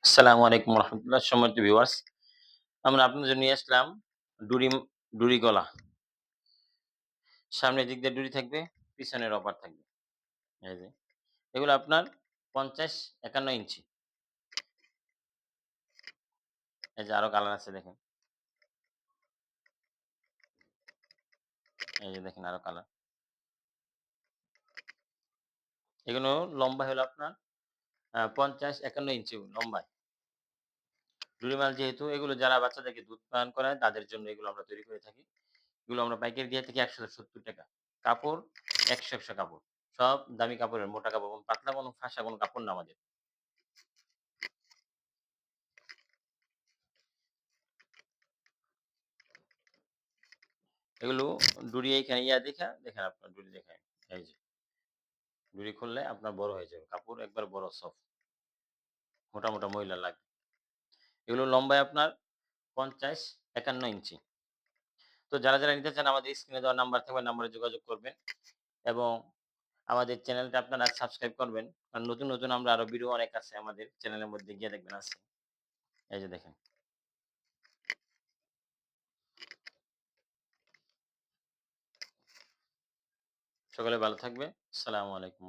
আসসালামু আলাইকুম রহমতুল্লাহ। সম্মানিত ভিউয়ার্স, আমরা আপনার জন্য নিয়ে আসলাম ডুরি ডুরি গলা। সামনের দিক দিয়ে ডুরি থাকবে, পিছনে রবার থাকবে। এই যে এগুলো আপনার ৫০-৫১ ইঞ্চি। এই যে আরো কালার আছে দেখেন। এই যে দেখেন আরো কালার। এগুলো লম্বা হলো আপনার ৫০-৫১ ইঞ্চি লম্বায়। ডুরি মাল যেহেতু এগুলো যারা বাচ্চাদেরকে দুধ পান করায় তাদের জন্য এগুলো আমরা তৈরি করে থাকি। এগুলো আমরা পাইকারি দিয়ে থাকি ৳১৭০। কাপড় ১০০ কাপড়। সব দামি কাপড়ের মোটা কাপড়, পাতলা কোনো ফাঁসা কোনো কাপড় না আমাদের। এগুলো ডুরি এইখানে দেখা দেখেন আপনার ডুরি দেখায়। এই যে ডুরি খুললে আপনার বড় হয়ে যাবে। কাপড় একবার বড় সফট। মোটা, মোটা মহিলার লাগবে। এগুলো লম্বায় আপনার ৫০-৫১ ইঞ্চি। তো যারা নিতে চান আমাদের স্ক্রিনে দেওয়া নাম্বার থাকবে, নাম্বারে যোগাযোগ করবেন এবং আমাদের চ্যানেলটা আপনারা সাবস্ক্রাইব করবেন। কারণ নতুন আমরা আরো ভিডিও অনেক আছে আমাদের চ্যানেলের মধ্যে গিয়ে দেখবেন আছে। এই যে দেখেন। সকলে ভালো থাকবে। আসসালামু আলাইকুম।